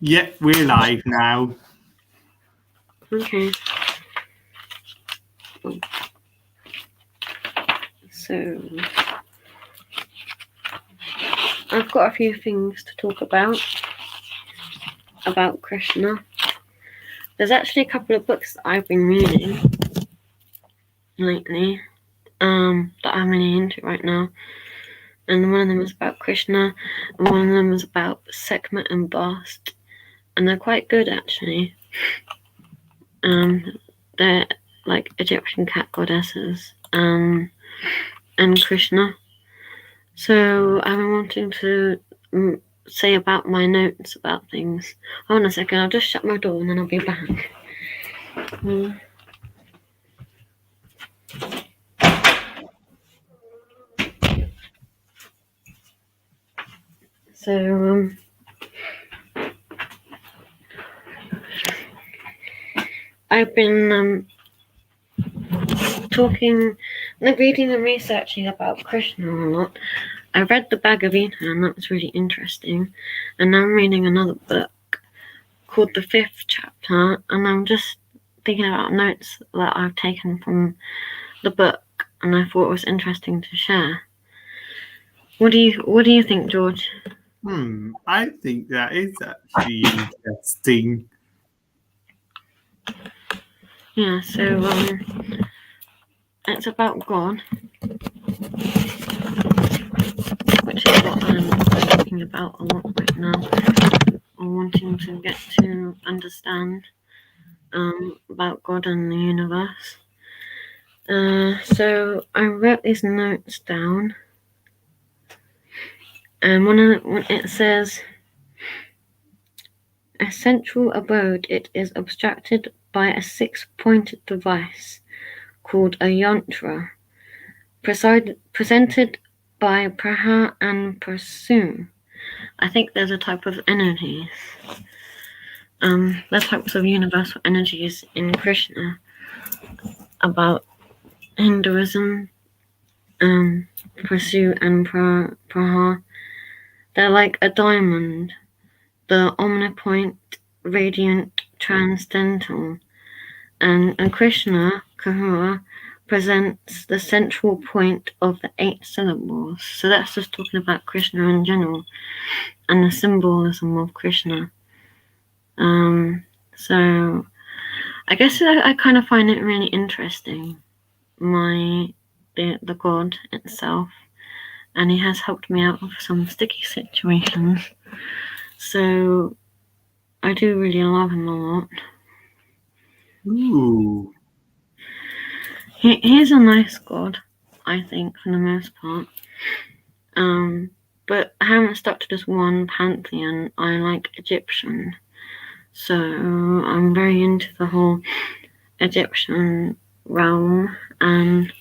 Yep, we're live now. Okay. So, I've got a few things to talk about Krishna. There's actually a couple of books that I've been reading lately that I'm really into right now. And one of them is about Krishna, and one of them is about Sekhmet and Bast. And they're quite good, actually. They're like Egyptian cat goddesses and Krishna. So I've been wanting to say about my notes about things. Hold on a second, I'll just shut my door and then I'll be back. So, I've been reading and researching about Krishna a lot. I read the Bhagavad Gita and that was really interesting. And now I'm reading another book called The Fifth Chapter, and I'm just thinking about notes that I've taken from the book, and I thought it was interesting to share. What do you think, George? I think that is actually interesting. Yeah, so it's about God, which is what I'm talking about a lot right now. I'm wanting to get to understand about God and the universe. So I wrote these notes down, and it says, a central abode, it is obstructed by a six-pointed device called a yantra, presented by Praha and Prasun. I think there's a type of energies. There's types of universal energies in Krishna about Hinduism, Prasu and Praha. They're like a diamond, the omnipotent, radiant, transcendental, and Krishna, Kahura, presents the central point of the 8 syllables. So that's just talking about Krishna in general and the symbolism of Krishna. So I guess I kind of find it really interesting, the God itself, and he has helped me out of some sticky situations. So I do really love him a lot. Ooh. He's a nice God, I think, for the most part. But I haven't stuck to just one pantheon. I like Egyptian. So I'm very into the whole Egyptian realm, and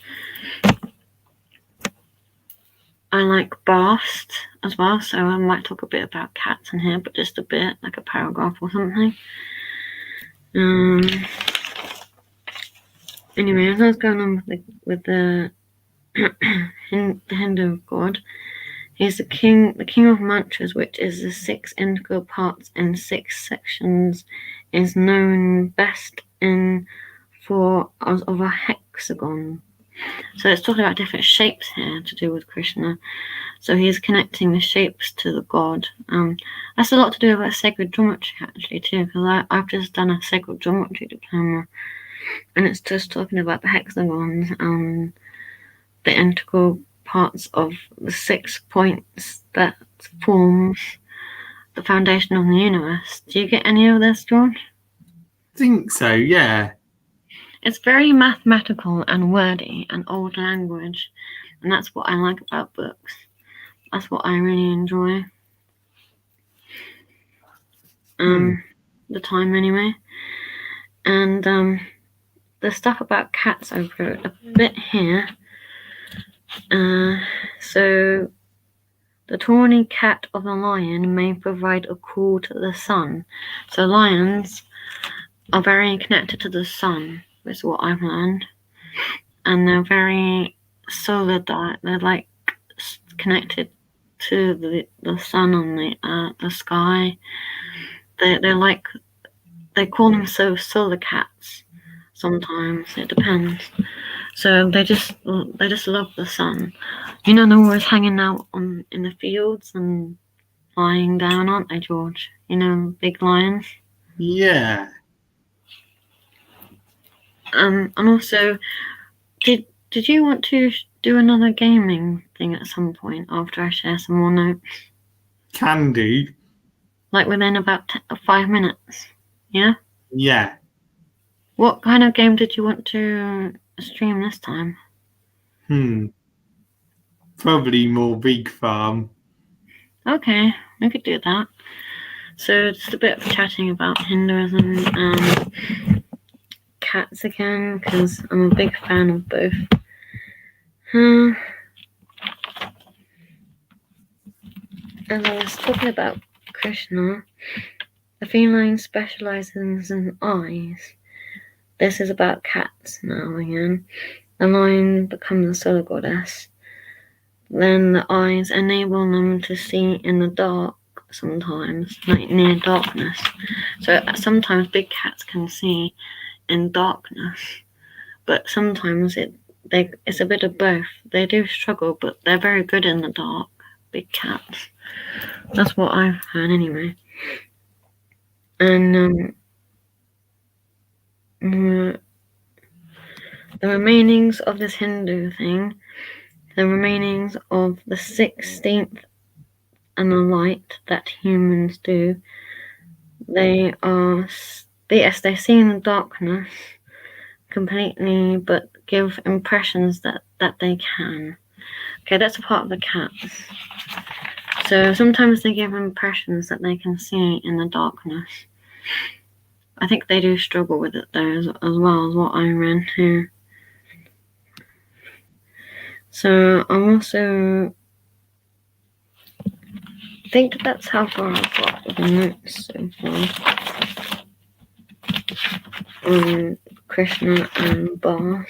I like Bast as well, so I might talk a bit about cats in here, but just a bit, like a paragraph or something. Anyway, as I was going on with the Hindu god, he's the king of mantras, which is the 6 integral parts in 6 sections, is known best in 4 of a hexagon. So it's talking about different shapes here to do with Krishna. So he's connecting the shapes to the god. That's a lot to do with sacred geometry, actually, too, because I've just done a sacred geometry diploma, and it's just talking about the hexagons and the integral parts of the 6 points that forms the foundation of the universe. Do you get any of this, George? I think so, yeah. It's very mathematical and wordy and old language, and that's what I like about books. That's what I really enjoy. The time anyway. And the stuff about cats I wrote a bit here. So the tawny cat of the lion may provide a call to the sun. So lions are very connected to the sun, is what I've learned. And they're very solar, they're like connected to the sun and the sky. they're like, they call them solar cats. Sometimes it depends. So they just love the sun. You know, they're always hanging out in the fields and lying down, aren't they, George? You know, big lions. Yeah. And also, did you want to do another gaming thing at some point after I share some more notes? Can do. Like within about 5 minutes, yeah? Yeah. What kind of game did you want to stream this time? Probably more Big Farm. Okay, we could do that. So just a bit of chatting about Hinduism and cats again, because I'm a big fan of both. As I was talking about Krishna, the feline specializes in eyes. This is about cats now again. The lion becomes a solar goddess. Then the eyes enable them to see in the dark sometimes, like near darkness. So sometimes big cats can see in darkness, but sometimes it's a bit of both. They do struggle, but they're very good in the dark, big cats. That's what I've heard anyway. And the remainings of this Hindu thing, the remainings of the 16th and the light that humans do, they see in the darkness completely, but give impressions that they can. Okay, that's a part of the cats. So sometimes they give impressions that they can see in the darkness. I think they do struggle with it though, as well as what I read too. So I'm also, I think that's how far I've got with the notes so far on Krishna and Bars.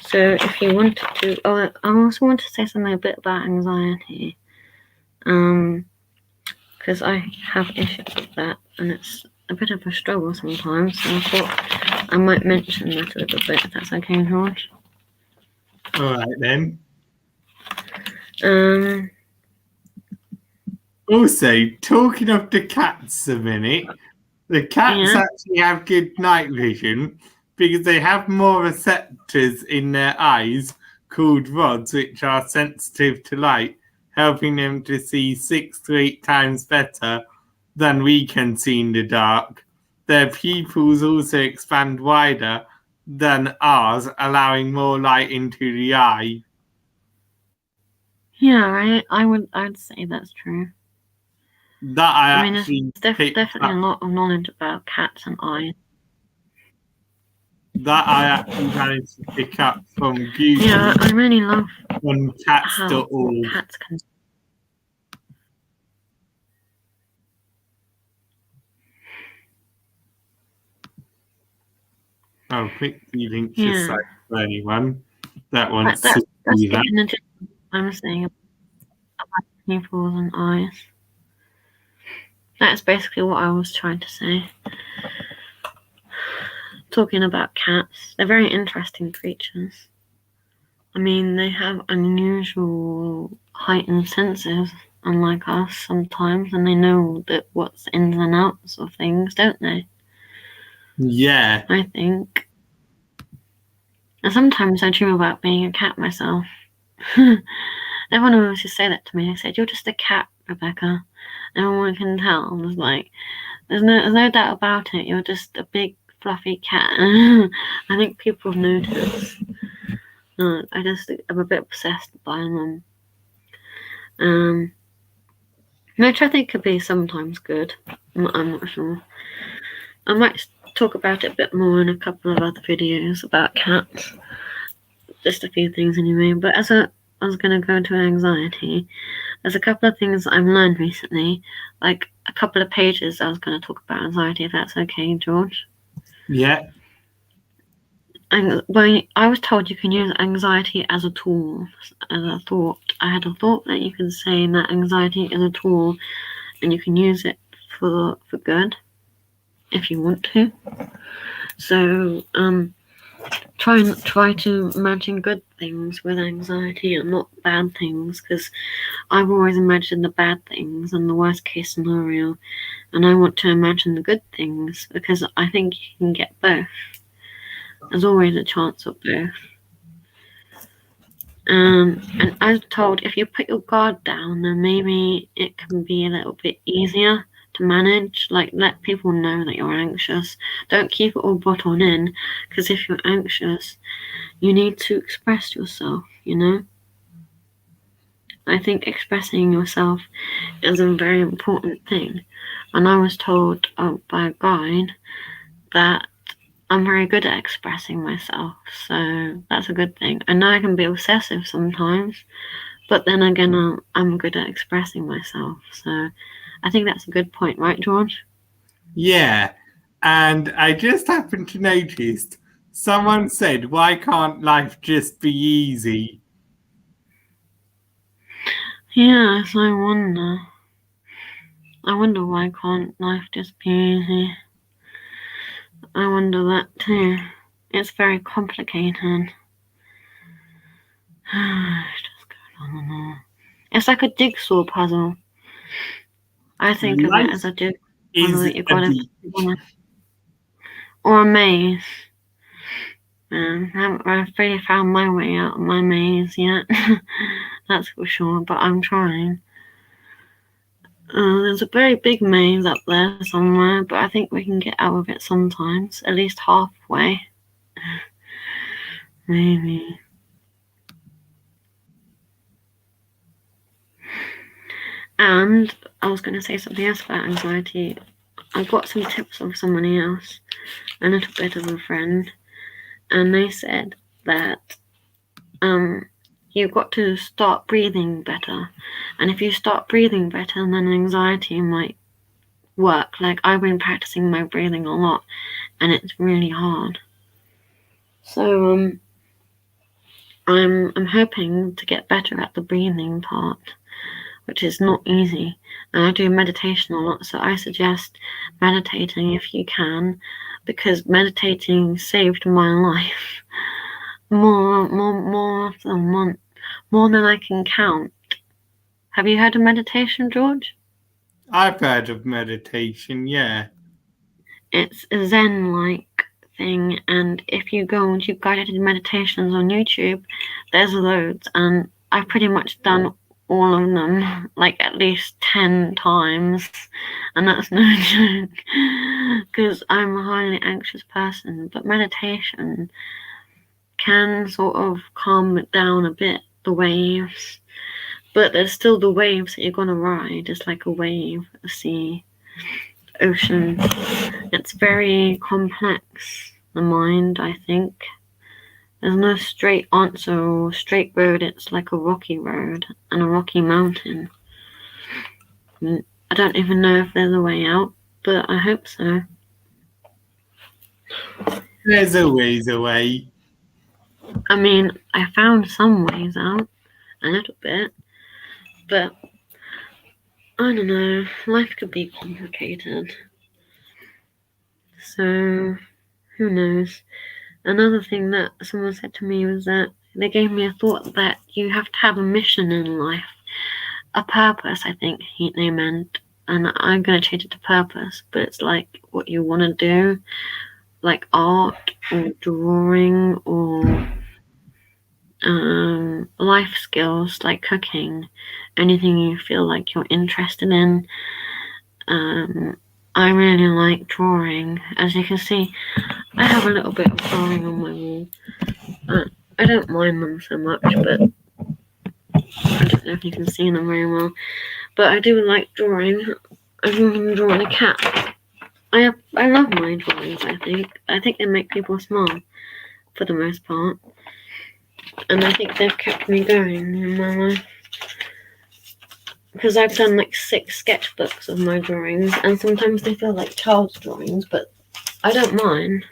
So if you wanted to, I also want to say something a bit about anxiety, because I have issues with that, and it's a bit of a struggle sometimes. So I thought I might mention that a little bit, if that's okay, George. All right then. Also, talking of the cats a minute, the cats actually have good night vision because they have more receptors in their eyes called rods, which are sensitive to light, helping them to see 6 to 8 times better than we can see in the dark. Their pupils also expand wider than ours, allowing more light into the eye. Yeah, I'd say that's true. That I mean, there's definitely a lot of knowledge about cats and eyes. That I actually managed to pick up from Google. Yeah, I really love on cats.org. What cats can. I'll quickly link this site for anyone that wants to see that. I'm saying about pupils and eyes. That's basically what I was trying to say. Talking about cats, they're very interesting creatures. I mean, they have unusual heightened senses, unlike us sometimes, and they know that what's ins and outs of things, don't they? Yeah. I think. And sometimes I dream about being a cat myself. Everyone always used to say that to me. They said, "You're just a cat, Rebecca." Everyone can tell. I was like, there's no doubt about it. You're just a big fluffy cat. I think people have noticed. I'm a bit obsessed by them. Which I think could be sometimes good. I'm not sure. I might talk about it a bit more in a couple of other videos about cats. Just a few things anyway. But as I was going to go into anxiety, there's a couple of things I've learned recently. Like a couple of pages I was going to talk about anxiety, if that's okay, George. Yeah. And when I was told you can use anxiety as a tool, as a thought. I had a thought that you can say that anxiety is a tool and you can use it for good if you want to. So try to imagine good things with anxiety and not bad things, because I've always imagined the bad things and the worst case scenario, and I want to imagine the good things because I think you can get both. There's always a chance of both. And I was told if you put your guard down, then maybe it can be a little bit easier to manage. Like, let people know that you're anxious. Don't keep it all bottled in, because if you're anxious, you need to express yourself, you know? I think expressing yourself is a very important thing. And I was told by a guide that I'm very good at expressing myself, so that's a good thing. I know I can be obsessive sometimes, but then again, I'm good at expressing myself, so I think that's a good point, right, George? Yeah, and I just happened to notice someone said, "Why can't life just be easy?" Yes, I wonder. I wonder why can't life just be easy? I wonder that too. It's very complicated. It's like a jigsaw puzzle. I think of it as a jigsaw puzzle that you gotta, or a maze. I haven't really found my way out of my maze yet. That's for sure, but I'm trying. There's a very big maze up there somewhere, but I think we can get out of it sometimes, at least halfway. Maybe. And I was going to say something else about anxiety. I got some tips from somebody else, a little bit of a friend, and they said that you've got to start breathing better. And if you start breathing better, then anxiety might work. Like, I've been practicing my breathing a lot, and it's really hard. So I'm hoping to get better at the breathing part, which is not easy. And I do meditation a lot, so I suggest meditating if you can, because meditating saved my life more than I can count. Have you heard of meditation, George? I've heard of meditation, yeah. It's a Zen-like thing, and if you go and do guided meditations on YouTube, there's loads, and I've pretty much done all of them like at least 10 times, and that's no joke, because I'm a highly anxious person. But meditation can sort of calm it down a bit, the waves, but there's still the waves that you're gonna ride. It's like a wave, a sea, ocean. It's very complex, the mind, I think. There's no straight answer or straight road. It's like a rocky road and a rocky mountain. I don't even know if there's a way out, but I hope so. There's always a way. I mean, I found some ways out, a little bit, but I don't know, life could be complicated. So, who knows? Another thing that someone said to me was that they gave me a thought that you have to have a mission in life, a purpose, I think they meant, and I'm going to change it to purpose, but it's like what you want to do, like art or drawing or life skills like cooking, anything you feel like you're interested in. I really like drawing. As you can see, I have a little bit of drawing on my wall. I don't mind them so much, but I don't know if you can see them very well. But I do like drawing. I've even drawn a cat. I love my drawings, I think they make people smile, for the most part. And I think they've kept me going in my life. Because I've done like 6 sketchbooks of my drawings, and sometimes they feel like child's drawings, but I don't mind.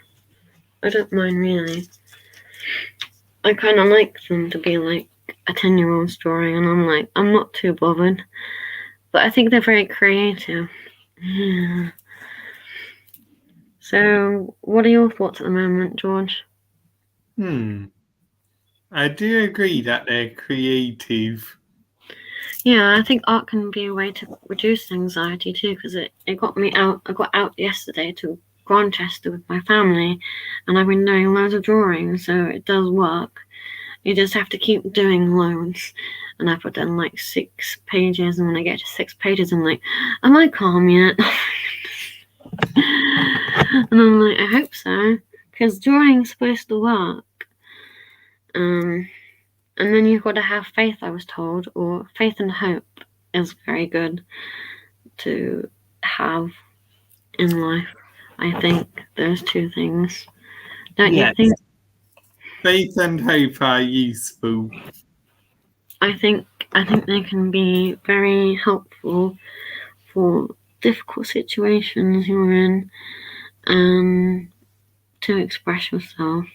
I don't mind really. I kind of like them to be like a 10-year-old's drawing, and I'm not too bothered. But I think they're very creative. Yeah. So, what are your thoughts at the moment, George? I do agree that they're creative. Yeah, I think art can be a way to reduce anxiety too, because it got me out. I got out yesterday to Grantchester with my family, and I've been doing loads of drawing, so it does work. You just have to keep doing loads. And I've done like 6 pages, and when I get to 6 pages, I'm like, am I calm yet? And I'm like, I hope so, because drawing's supposed to work. And then you've got to have faith, I was told, or faith and hope is very good to have in life. I think those 2 things. Don't you think? Faith and hope are useful. I think they can be very helpful for difficult situations you're in, to express yourself.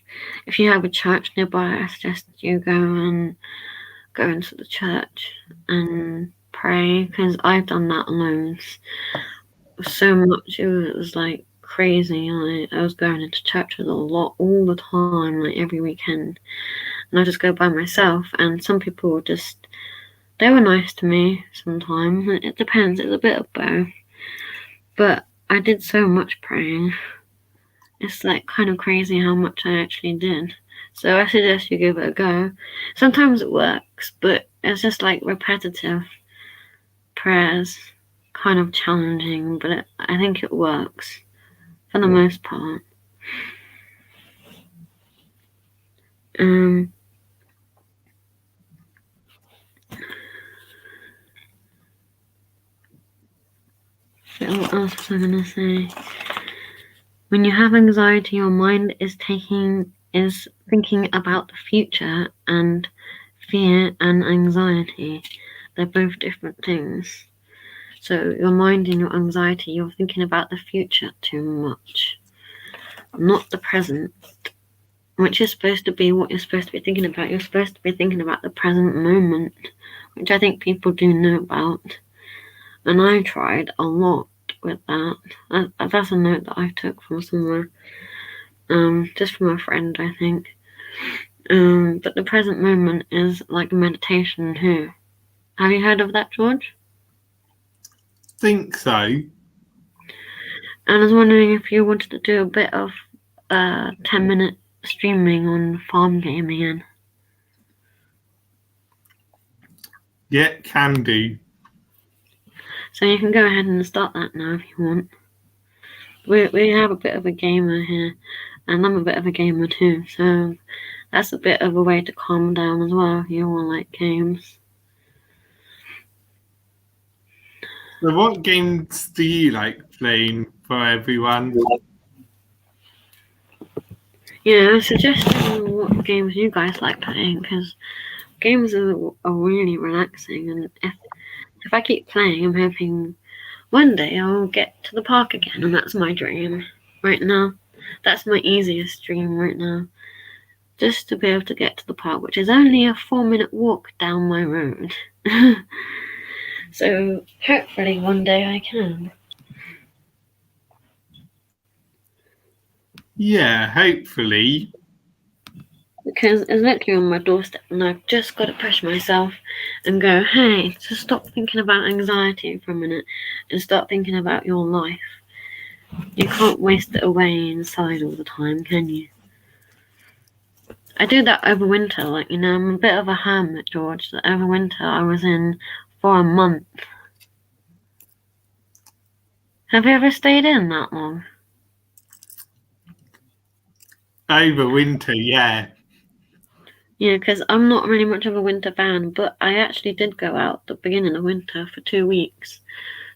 If you have a church nearby, I suggest you go into the church and pray, because I've done that loads. So much, it was like crazy. I was going into churches a lot, all the time, like every weekend, and I just go by myself. And some people were they were nice to me sometimes. It depends. It's a bit of both. But I did so much praying. It's like kind of crazy how much I actually did. So I suggest you give it a go. Sometimes it works, but it's just like repetitive prayers, kind of challenging, but I think it works for the most part. What else was I going to say? When you have anxiety, your mind is thinking about the future, and fear and anxiety, they're both different things. So your mind and your anxiety, you're thinking about the future too much, not the present, which is supposed to be what you're supposed to be thinking about. You're supposed to be thinking about the present moment, which I think people do know about. And I tried a lot with that. That's a note that I took from somewhere, just from a friend, I think. But the present moment is like meditation too. Have you heard of that, George? Think so. And I was wondering if you wanted to do a bit of 10-minute streaming on farm game again. Yeah, can do. So you can go ahead and start that now if you want. We have a bit of a gamer here, and I'm a bit of a gamer too, so that's a bit of a way to calm down as well if you all like games. So what games do you like playing for everyone? Yeah, I suggest what games you guys like playing, because games are really relaxing, and if I keep playing, I'm hoping one day I'll get to the park again, and that's my dream right now. That's my easiest dream right now. Just to be able to get to the park, which is only a 4-minute walk down my road. So hopefully one day I can. Yeah, hopefully. Because it's literally on my doorstep, and I've just got to push myself and go, hey, just stop thinking about anxiety for a minute and start thinking about your life. You can't waste it away inside all the time, can you? I do that over winter, I'm a bit of a hermit, George. That over winter I was in for a month. Have you ever stayed in that long? Over winter, yeah. Yeah, because I'm not really much of a winter fan, but I actually did go out the beginning of winter for 2 weeks.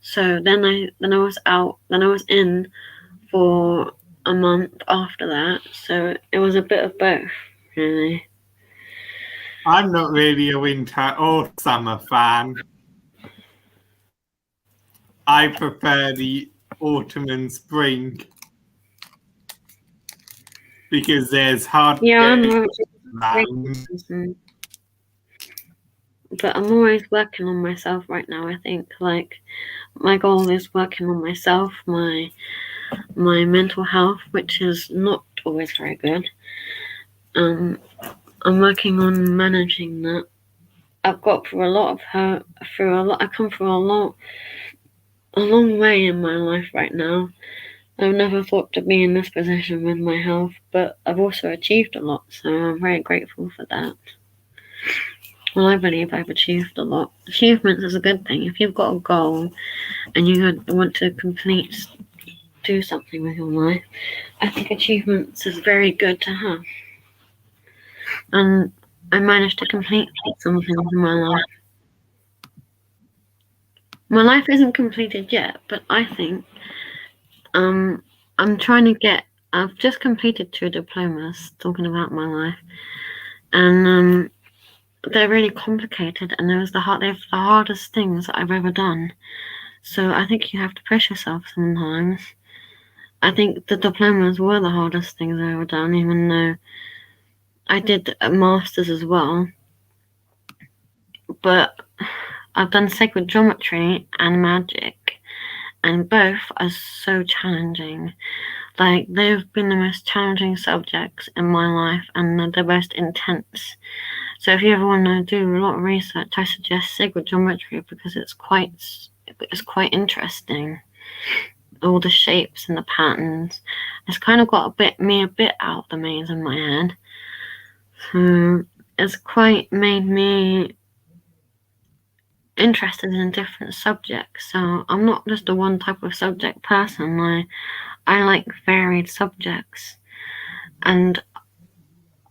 So then I was out, then I was in for a month after that. So it was a bit of both, really. I'm not really a winter or summer fan. I prefer the autumn and spring because there's hardly I'm but I'm always working on myself right now. I think my goal is working on myself, my mental health, which is not always very good. I'm working on managing that. I've got through a lot of hurt, I come through a long way in my life right now. I've never thought to be in this position with my health, but I've also achieved a lot, so I'm very grateful for that. Well, I believe I've achieved a lot. Achievements is a good thing. If you've got a goal and you want to do something with your life, I think achievements is very good to have. And I managed to complete some things in my life. My life isn't completed yet, but I think I'm trying to get. I've just completed 2 diplomas talking about my life, and they're really complicated, and they're the hardest things that I've ever done. So I think you have to push yourself sometimes. I think the diplomas were the hardest things I've ever done, even though I did a master's as well. But I've done sacred geometry and magic, and both are so challenging. Like, they've been the most challenging subjects in my life, and they're the most intense. So if you ever want to do a lot of research, I suggest sacred geometry because it's quite interesting. All the shapes and the patterns. It's kind of got me a bit out of the maze in my head. So it's quite made me interested in different subjects. So I'm not just a one type of subject person. I like varied subjects, and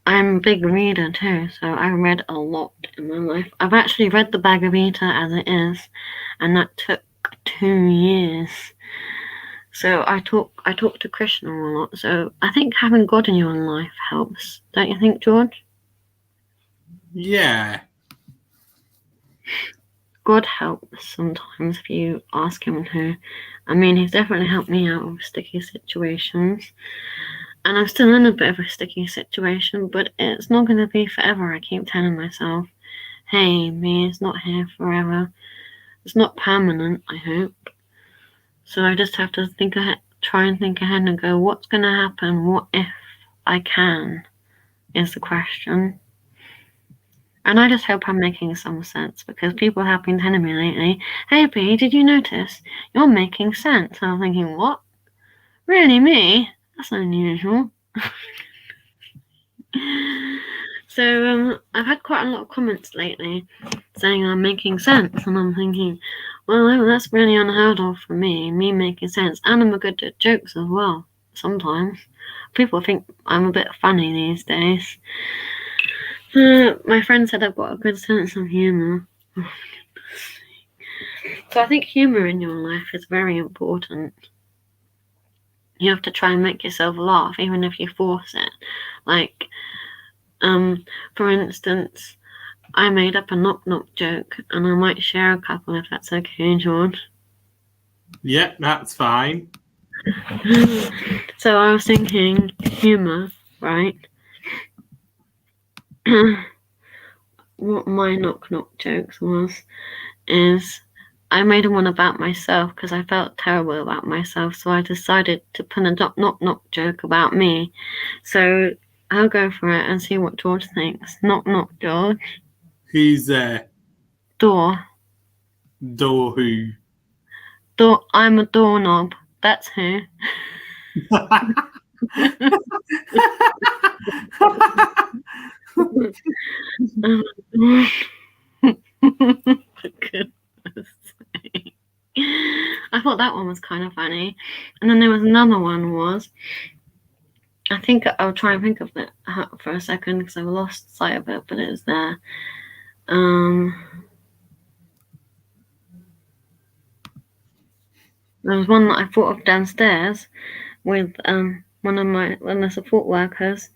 I'm a big reader too. So I read a lot in my life. I've actually read the Bhagavad Gita as it is, and that took 2 years. So I talk to Krishna a lot. So I think having God in your life helps. Don't you think, George? Yeah. God helps sometimes if you ask him to. I mean, he's definitely helped me out of sticky situations. And I'm still in a bit of a sticky situation, but it's not going to be forever. I keep telling myself, hey, me is not here forever. It's not permanent, I hope. So I just have to try and think ahead and go, what's going to happen? What if I can? Is the question. And I just hope I'm making some sense, because people have been telling me lately, hey B, did you notice? You're making sense. And I'm thinking, what? Really, me? That's unusual. So I've had quite a lot of comments lately saying I'm making sense, and I'm thinking, well, that's really unheard of for me making sense. And I'm good at jokes as well, sometimes. People think I'm a bit funny these days. My friend said I've got a good sense of humour. So I think humour in your life is very important. You have to try and make yourself laugh, even if you force it. Like, for instance, I made up a knock-knock joke, and I might share a couple if that's okay, George. Yeah, that's fine. So I was thinking humour, right? What my knock-knock jokes is I made one about myself because I felt terrible about myself, so I decided to put a knock-knock joke about me. So I'll go for it and see what George thinks. Knock-knock, George. Who's there? Door. Door who? Door. I'm a doorknob. That's who. For goodness sake. I thought that one was kind of funny. And then there was another one I think I'll try and think of it for a second because I've lost sight of it, but it was there. There was one that I thought of downstairs with one of the support workers,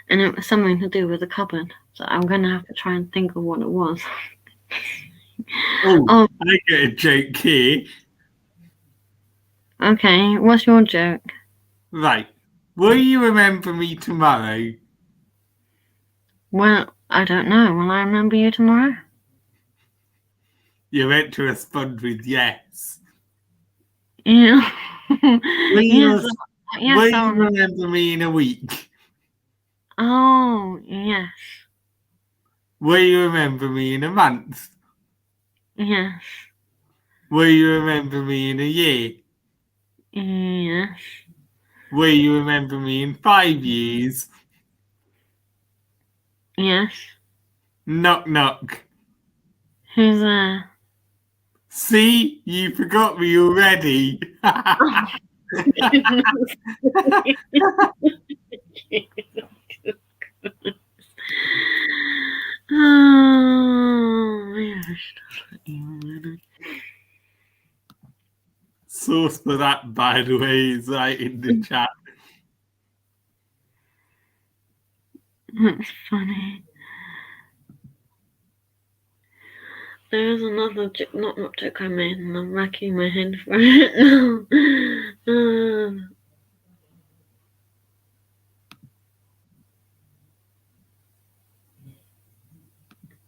and it was something to do with the cupboard. So I'm going to have to try and think of what it was. Oh, I get a joke here. Okay, what's your joke? Right. Will you remember me tomorrow? Well, I don't know. Will I remember you tomorrow? You're meant to respond with yes. Yeah. Will you, Yes. will Yes, you I'll remember. remember me in a week? Oh, yes. Will you remember me in a month? Yes. Will you remember me in a year? Yes. Will you remember me in 5 years? Yes. Knock knock. Who's there? See, you forgot me already. Oh, yes. Source for that, by the way, is right in the chat. That's funny. There's another not joke I made, and I'm racking my head for it now.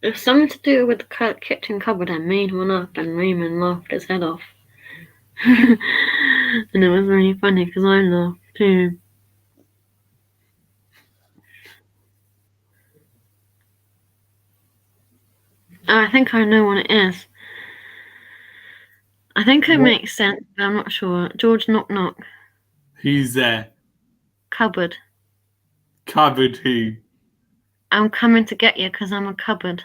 It's something to do with the kitchen cupboard. I made one up, and Raymond laughed his head off. And it was really funny because I laughed too. Oh, I think I know what it is. I think it makes sense, but I'm not sure. George Knock Knock. Who's there? Cupboard. Cupboard who? I'm coming to get you because I'm a cupboard.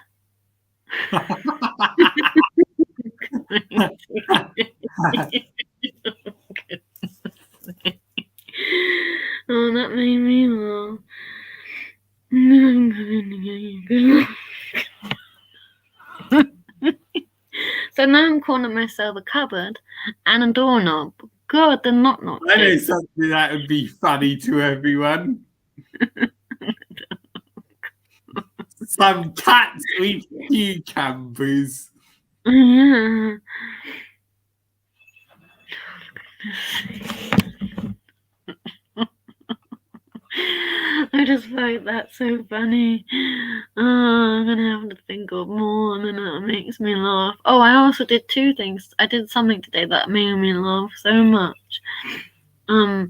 Oh, that made me laugh. I'm coming to get you. So now I'm calling myself a cupboard and a doorknob. God, the knock knock. I know something that would be funny to everyone. Some cats eat cucumbers. Yeah. I just find that so funny. Oh, I'm gonna have to think of more, and then that makes me laugh. Oh, I also did 2 things. I did something today that made me laugh so much. I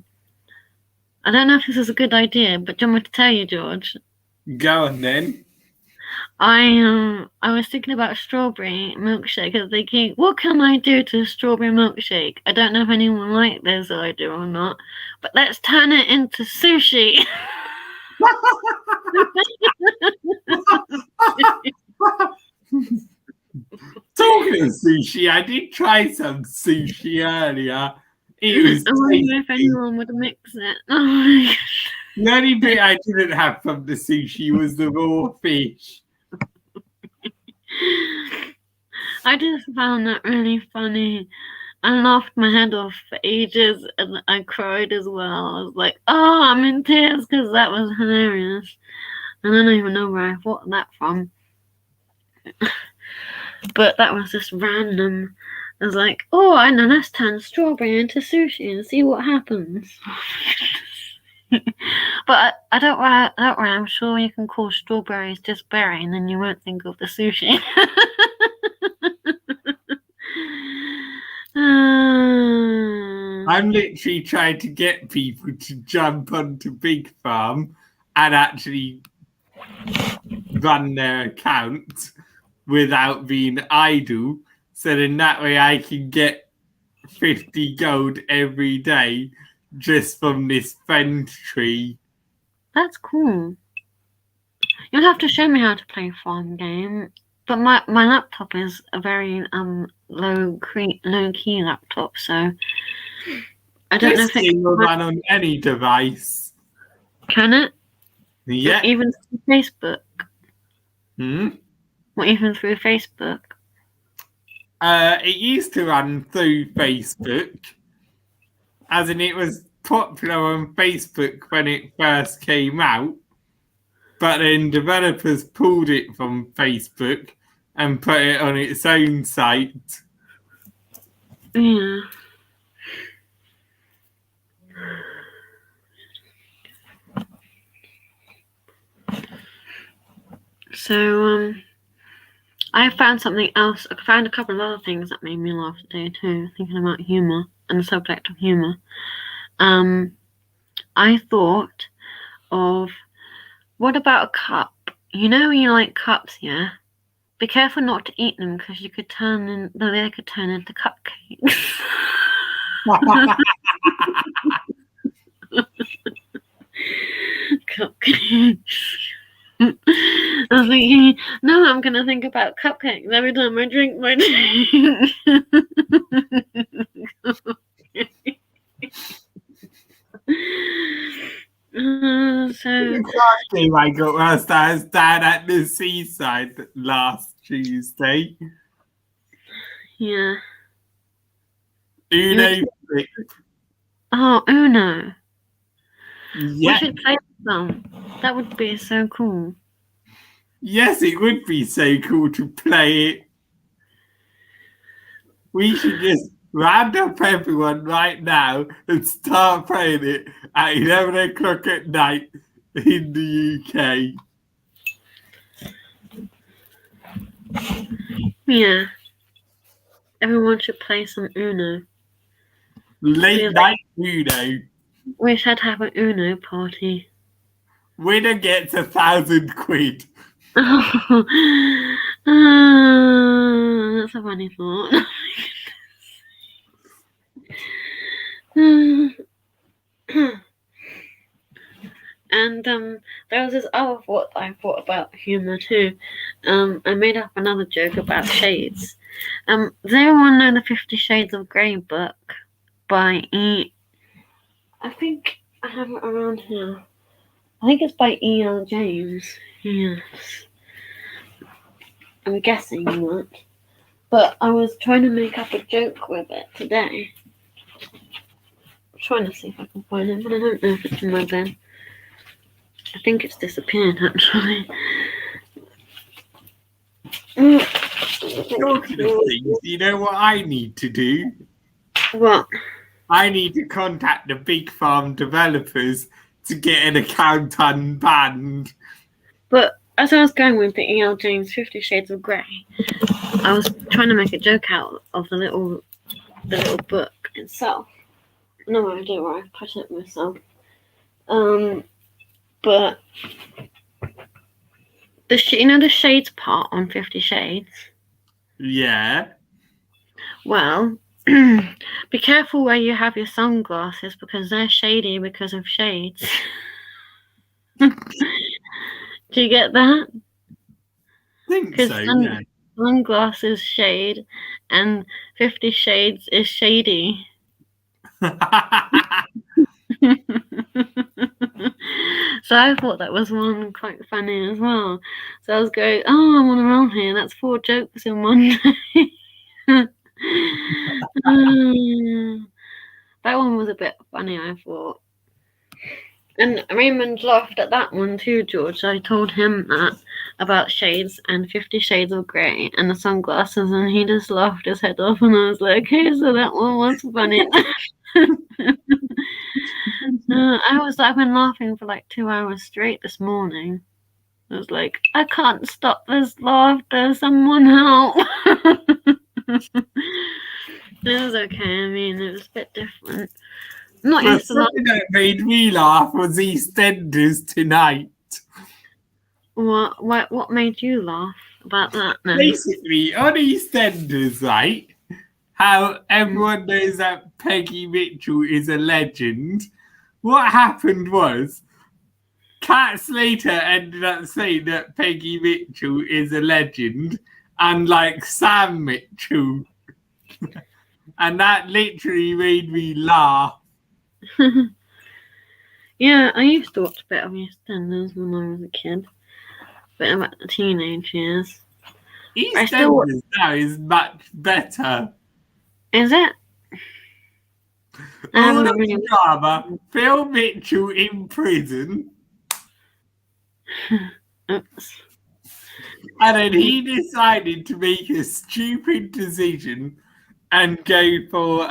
don't know if this is a good idea, but do you want me to tell you, George? Go on then. I was thinking about a strawberry milkshake. I was thinking, what can I do to a strawberry milkshake? I don't know if anyone likes this idea or not, but let's turn it into sushi. Talking of sushi, I did try some sushi earlier. It was I wonder if tasty. anyone would mix it. Oh my gosh. The only bit I didn't have from the sushi was the raw fish. I just found that really funny. I laughed my head off for ages and I cried as well. I was like, oh, I'm in tears because that was hilarious. And I don't even know where I thought that from. But that was just random. I was like, oh, I know, let's turn strawberry into sushi and see what happens. But I don't worry, I'm sure you can call strawberries just berry and then you won't think of the sushi. I'm literally trying to get people to jump onto Big Farm and actually run their account without being idle. So then that way I can get 50 gold every day just from this friend tree. That's cool. You'll have to show me how to play farm game. But my laptop is a very low key laptop, so I don't know if it can run on any device. Can it? Yeah. Even through Facebook. What, even through Facebook? It used to run through Facebook, as in it was popular on Facebook when it first came out, but then developers pulled it from Facebook and put it on its own site. Yeah. So, I found something else. I found a couple of other things that made me laugh today too, thinking about humour. and the subject of humour, I thought of, what about a cup? You know when you like cups, yeah? Be careful not to eat them because they could turn into cupcakes. Cupcakes. I was thinking, no, I'm gonna think about cupcakes every time I drink my drink. So Exactly, I got whilst I was down at the seaside last Tuesday. yeah. Uno flip. Oh, Uno. We Yeah. should play some. That would be so cool. Yes, it would be so cool to play it. We should just round up everyone right now and start playing it at 11 o'clock at night in the UK. Yeah. Everyone should play some Uno. Late night Uno. We should have an Uno party. Winner gets 1,000 quid. That's a funny thought. And there was this other thought I thought about humour too. I made up another joke about shades. Does everyone know the 50 Shades of Grey book by I think I have it around here. I think it's by E.L. James. Yes. I'm guessing you won't. But I was trying to make up a joke with it today. I'm trying to see if I can find it, but I don't know if it's in my bed. I think it's disappeared, actually. Talking of things, you know what I need to do? What? I need to contact the big farm developers to get an account unbanned. But as I was going with the E.L. James 50 Shades of Grey, I was trying to make a joke out of the little book itself. No idea where I put it myself. But the shades part on 50 Shades? Yeah. Well, be careful where you have your sunglasses because they're shady because of shades. Do you get that? I think so, yeah. Sunglasses shade and 50 Shades is shady. So I thought that was one quite funny as well. So I was going, oh, I'm on around here. That's 4 jokes in one day. That one was a bit funny, I thought. And Raymond laughed at that one too, George. I told him that about shades and 50 Shades of Grey and the sunglasses, and he just laughed his head off. And I was like, okay, so that one was funny. I've been laughing for like 2 hours straight this morning. I was like, I can't stop this laughter. Someone help. It was okay. I mean, it was a bit different. Not used to something that made me laugh was EastEnders tonight. What made you laugh about that then? Basically, on EastEnders, right? How everyone knows that Peggy Mitchell is a legend. What happened was, Kat Slater ended up saying that Peggy Mitchell is a legend, unlike Sam Mitchell. And that literally made me laugh. Yeah, I used to watch a bit of EastEnders when I was a kid. Bit about the teenage years. EastEnders now is much better. Is it? All the drama, Phil Mitchell in prison. Oops. And then he decided to make a stupid decision and go for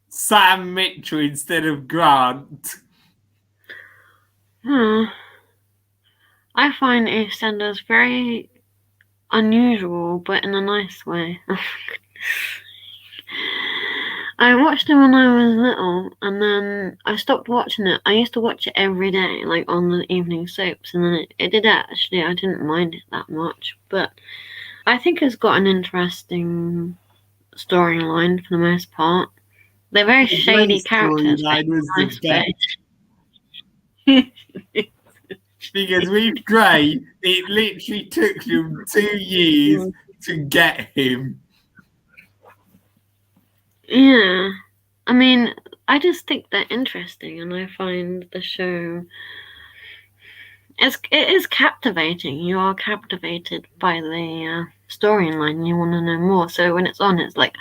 Sam Mitchell instead of Grant. I find EastEnders very unusual, but in a nice way. I watched it when I was little, and then I stopped watching it. I used to watch it every day, like on the evening soaps, and then it did actually. I didn't mind it that much, but I think it's got an interesting storyline for the most part. They're very The shady Grace characters, but storyline was in a the nice best. way. Because with Gray, it literally took them 2 years to get him. Yeah. I mean, I just think they're interesting, and I find the show it is captivating. You are captivated by the storyline. You want to know more. So when it's on, it's like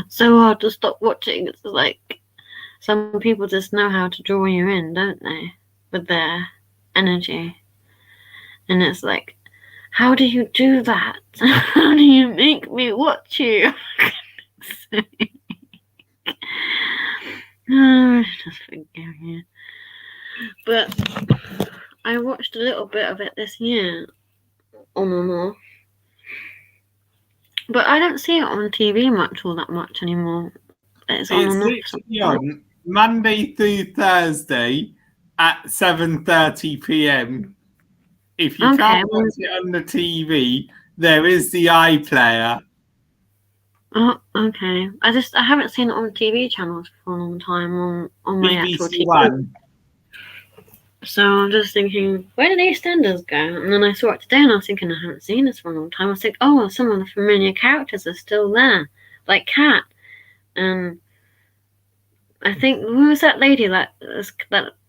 so hard to stop watching. It's like some people just know how to draw you in, don't they, with their energy? And it's like, how do you do that? How do you make me watch you? Oh, just forgive you. But I watched a little bit of it this year, on and off. But I don't see it on TV all that much anymore. It's on and off. Literally on Monday through Thursday at 7:30 p.m. If you can't watch it on the TV, there is the iPlayer. Oh, okay. I haven't seen it on TV channels for a long time on my actual BBC TV. One. So I'm just thinking, where did EastEnders go? And then I saw it today, and I was thinking, I haven't seen this for a long time. I was like, oh, some of the familiar characters are still there, like Kat, and I think who was that lady that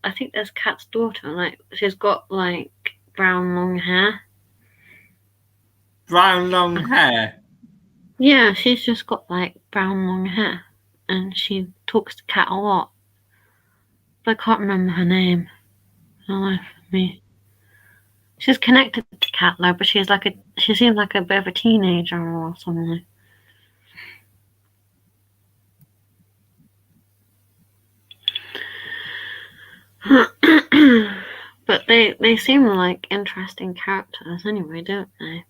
I think that's Kat's daughter. Like she's got like brown long hair. Brown long hair. Yeah, she's just got like brown long hair, and she talks to Kat a lot. But I can't remember her name. No life for me. She's connected to Kat though, but she seems like a bit of a teenager or something. But they seem like interesting characters anyway, don't they?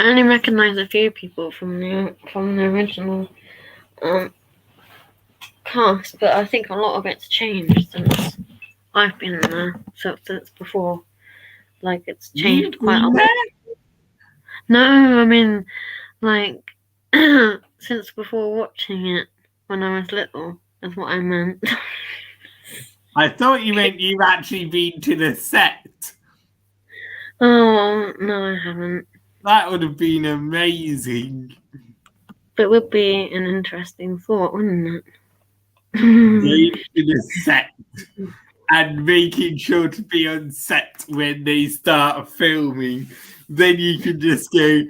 I only recognise a few people from the original cast, but I think a lot of it's changed since I've been there. So since before, like it's changed quite a lot. No, I mean like since before watching it when I was little. That's what I meant. I thought you meant you've actually been to the set. Oh no, I haven't. That would have been amazing. But it would be an interesting thought, wouldn't it? Going to the set and making sure to be on set when they start filming. Then you can just go,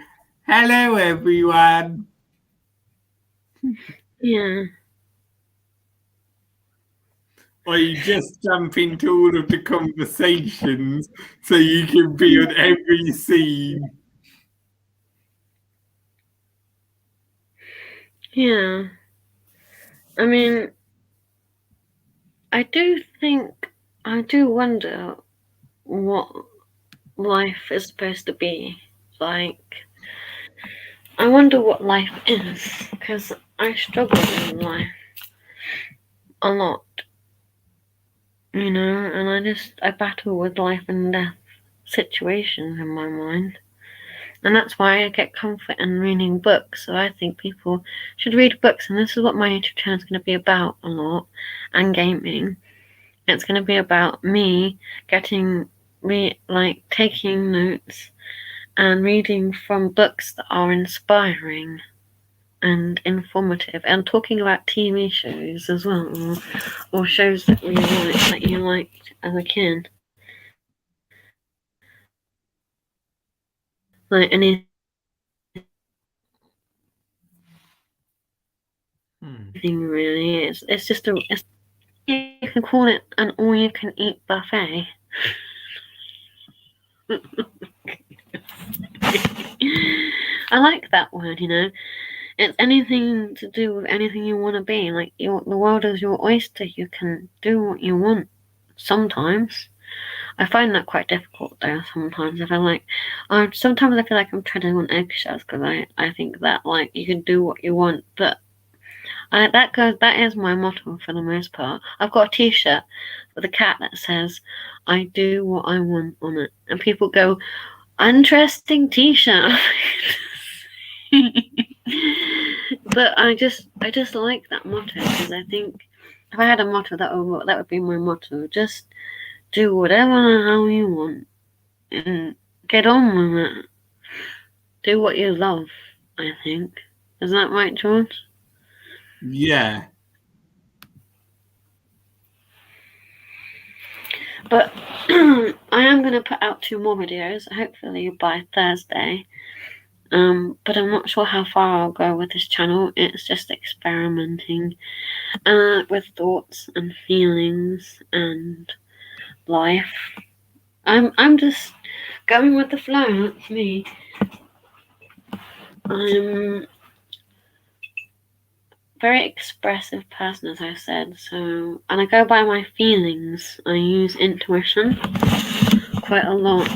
hello everyone. Yeah. Or you just jump into all of the conversations so you can be on every scene. Yeah. I mean, I do wonder what life is supposed to be like. I wonder what life is, because I struggle in life a lot. You know, and I battle with life and death situations in my mind. And that's why I get comfort in reading books. So I think people should read books, and this is what my YouTube channel is going to be about a lot, and gaming. It's going to be about me taking notes and reading from books that are inspiring and informative, and talking about TV shows as well, or shows that you liked as a kid. Like anything really. It's just you can call it an all-you-can-eat buffet. I like that word, you know. It's anything to do with anything you want to be. Like the world is your oyster. You can do what you want sometimes. I find that quite difficult though. Sometimes I feel like, sometimes I feel like I'm treading on eggshells because I think that like you can do what you want, but that is my motto for the most part. I've got a T-shirt with a cat that says, "I do what I want" on it, and people go, "Interesting T-shirt." But I just like that motto because I think if I had a motto, that would be my motto. Just do whatever the hell you want and get on with it. Do what you love, I think. Is that right, George? Yeah. But I am going to put out 2 more videos, hopefully by Thursday. But I'm not sure how far I'll go with this channel. It's just experimenting with thoughts and feelings and life. I'm just going with the flow. That's me. I'm very expressive person, as I said. So, and I go by my feelings. I use intuition quite a lot,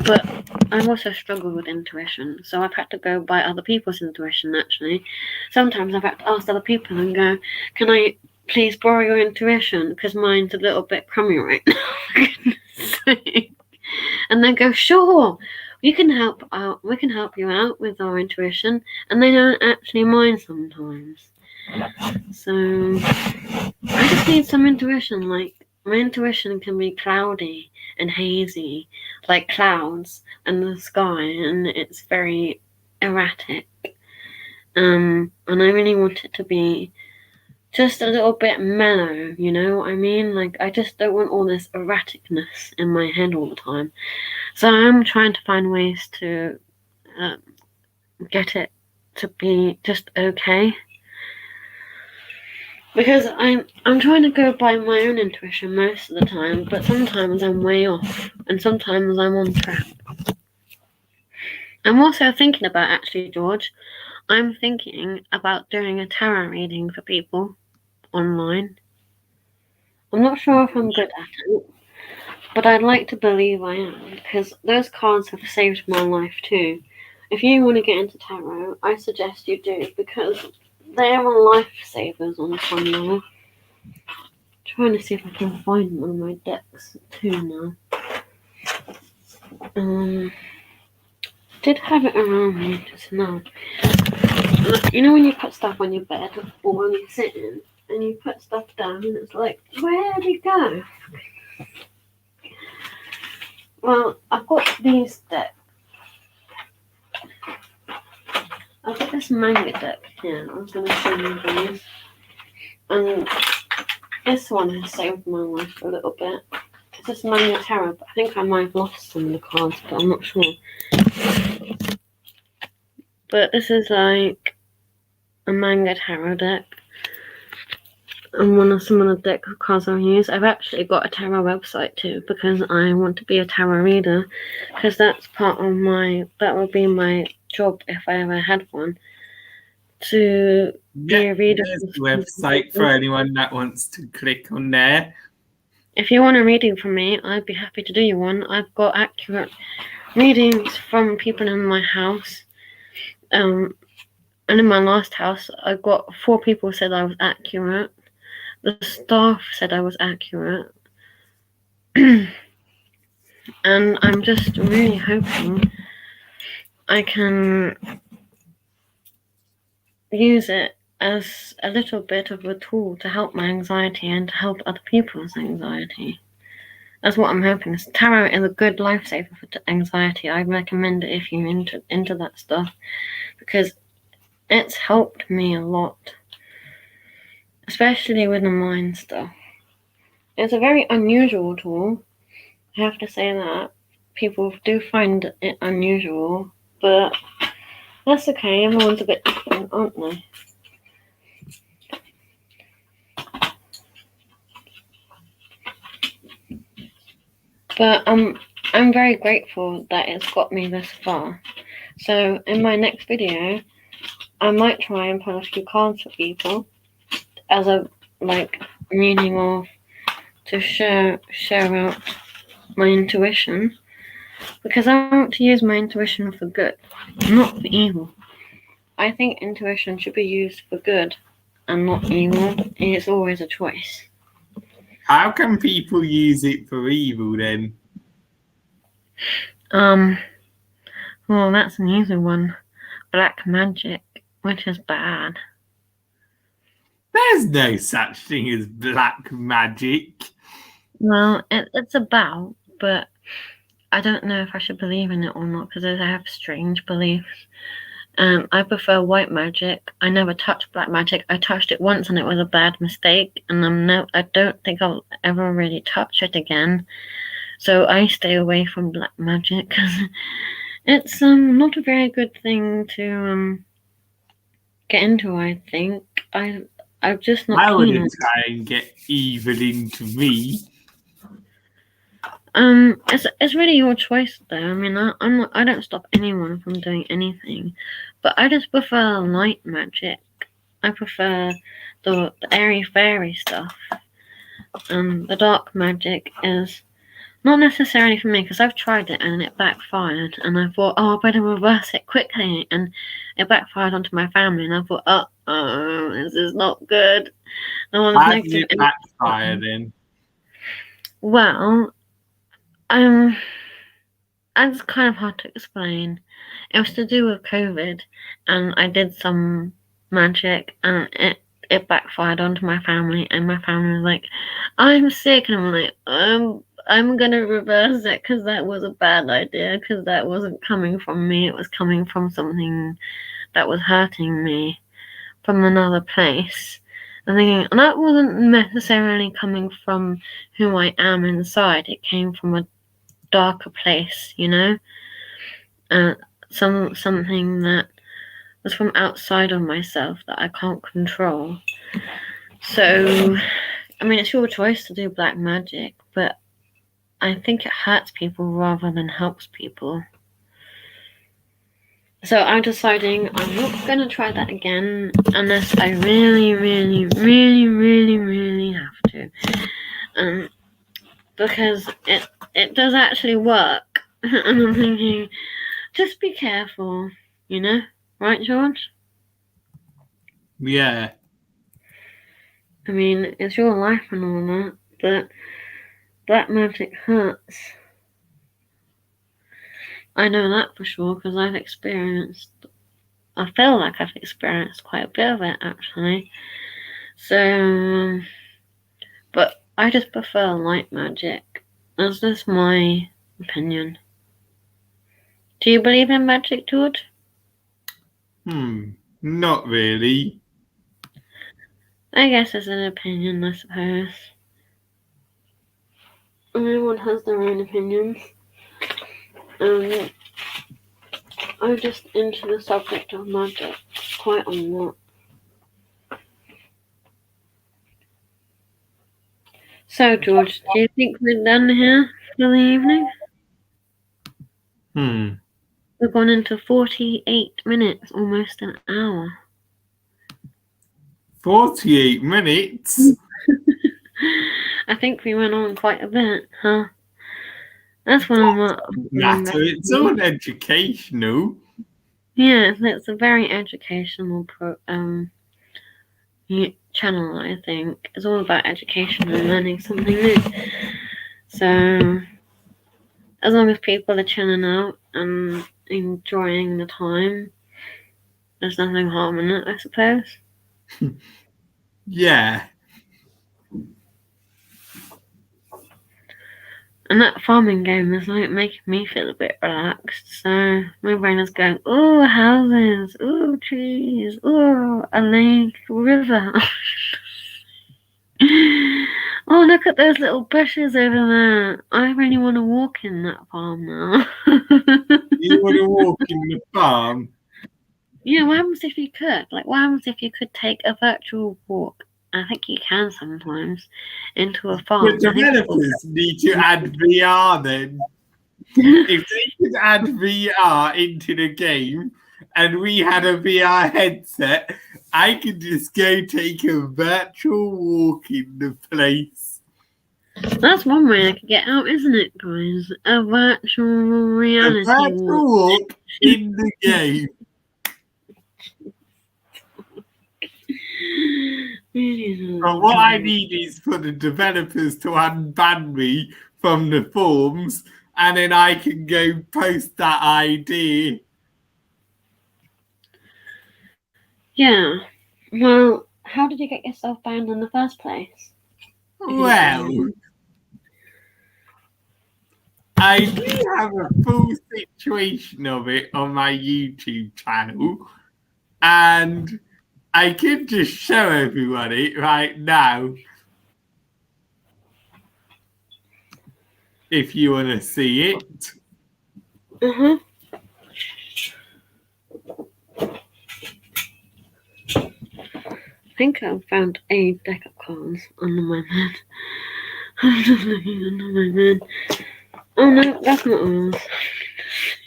but I've also struggled with intuition. So I've had to go by other people's intuition. Actually, sometimes I've had to ask other people and go, "Can I please borrow your intuition? Because mine's a little bit crummy right now." For goodness sake. And they go, "Sure, we can help out. We can help you out with our intuition," and they don't actually mind sometimes. So I just need some intuition. Like my intuition can be cloudy and hazy, like clouds and the sky, and it's very erratic. And I really want it to be just a little bit mellow, you know what I mean? Like, I just don't want all this erraticness in my head all the time. So I'm trying to find ways to get it to be just okay. Because I'm trying to go by my own intuition most of the time, but sometimes I'm way off, and sometimes I'm on track. I'm also thinking about, actually, George, I'm thinking about doing a tarot reading for people online. I'm not sure if I'm good at it, but I'd like to believe I am, because those cards have saved my life too. If you want to get into tarot, I suggest you do, because they are lifesavers on some level. Trying to see if I can find one of my decks too now. Did have it around me just now. You know when you put stuff on your bed or when you're sitting and you put stuff down and it's like, where did it go? Well, I've got these decks. I've got this manga deck here. I was going to show you these. And this one has saved my life a little bit. It's this manga tarot, but I think I might have lost some of the cards, but I'm not sure. But this is like a manga tarot deck. And some of the deck cards I use. I've actually got a tarot website too because I want to be a tarot reader, because that's part of that would be my job if I ever had one, to be a reader. There's the website for anyone that wants to click on there. If you want a reading from me, I'd be happy to do you one. I've got accurate readings from people in my house. And in my last house, I got 4 people said I was accurate. The staff said I was accurate. And I'm just really hoping I can use it as a little bit of a tool to help my anxiety and to help other people's anxiety. That's what I'm hoping. Tarot is a good lifesaver for anxiety. I recommend it if you're into that stuff, because it's helped me a lot, especially with the mind stuff. It's a very unusual tool. I have to say that. People do find it unusual, but that's okay. Everyone's a bit different, aren't they? But I'm very grateful that it's got me this far. So in my next video, I might try and pull a few cards for people as a meaning of to share out my intuition, because I want to use my intuition for good, not for evil. I think intuition should be used for good and not evil. It's always a choice. How can people use it for evil then? Well, that's an easy one. Black magic, which is bad. There's no such thing as black magic. Well, it's about, but I don't know if I should believe in it or not because I have strange beliefs. I prefer white magic. I never touched black magic. I touched it once and it was a bad mistake, and I don't think I'll ever really touch it again. So I stay away from black magic because it's not a very good thing to get into. I think I'm just not. I wouldn't try and get evil into me. It's really your choice though. I mean, I don't stop anyone from doing anything, but I just prefer light magic. I prefer the airy fairy stuff. The dark magic is not necessarily for me because I've tried it and it backfired, and I thought, oh, I better reverse it quickly, and it backfired onto my family, and I thought, oh, this is not good. No How did it backfire then? Well, it's kind of hard to explain. It was to do with COVID, and I did some magic, and it backfired onto my family, and my family was like, I'm sick, and I'm like, I'm gonna reverse it because that was a bad idea, because that wasn't coming from me, it was coming from something that was hurting me from another place. I'm thinking, and that wasn't necessarily coming from who I am inside, it came from a darker place, you know, something that was from outside of myself that I can't control. So, I mean, it's your choice to do black magic, but I think it hurts people rather than helps people. So I'm deciding I'm not going to try that again unless I really, really, really, really, really have to. Because it does actually work. And I'm thinking, just be careful, you know? Right, George? Yeah. I mean, it's your life and all that, but black magic hurts. I know that for sure because I feel like I've experienced quite a bit of it actually. So, but I just prefer light magic. That's just my opinion. Do you believe in magic, George? Not really. I guess it's an opinion, I suppose. Everyone has their own opinions. I'm just into the subject of magic quite a lot. So, George, do you think we're done here for the evening? We've gone into 48 minutes, almost an hour. 48 minutes? I think we went on quite a bit, huh? That's one of my... matter. It's all educational. Yeah, it's a very educational channel, I think. It's all about education and learning something new. So, as long as people are chilling out and enjoying the time, there's nothing harm in it, I suppose. Yeah. And that farming game is like making me feel a bit relaxed. So my brain is going, oh, houses, oh, trees, oh, a lake, river. Oh, look at those little bushes over there. I really want to walk in that farm now. You want to walk in the farm? Yeah, what happens if you could? Like, what happens if you could take a virtual walk? I think you can sometimes into a farm. But developers need to add VR then. If they could add VR into the game and we had a VR headset, I could just go take a virtual walk in the place. That's one way I could get out, isn't it, guys? A virtual A reality walk. virtual walk in the game. But what I need is for the developers to unban me from the forums, and then I can go post that idea. Yeah. Well, how did you get yourself banned in the first place? Well, I do have a full situation of it on my YouTube channel, and I could just show everyone it right now. If you want to see it. I think I found a deck of cards under my bed. I'm just looking under my bed. Oh no, that's not ours.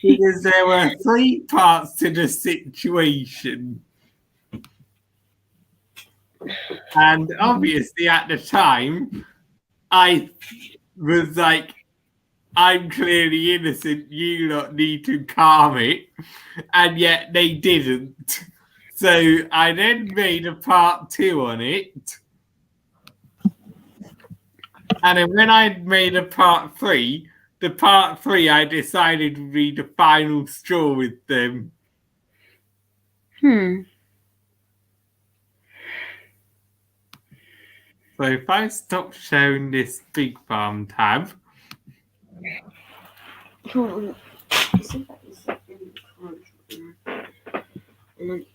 Because there were 3 parts to the situation. And obviously at the time, I was like, I'm clearly innocent, you lot need to calm it. And yet they didn't. So I then made a part 2 on it. And then when I made a part 3, the part 3 I decided would be the final straw with them. So if I stop showing this big farm tab.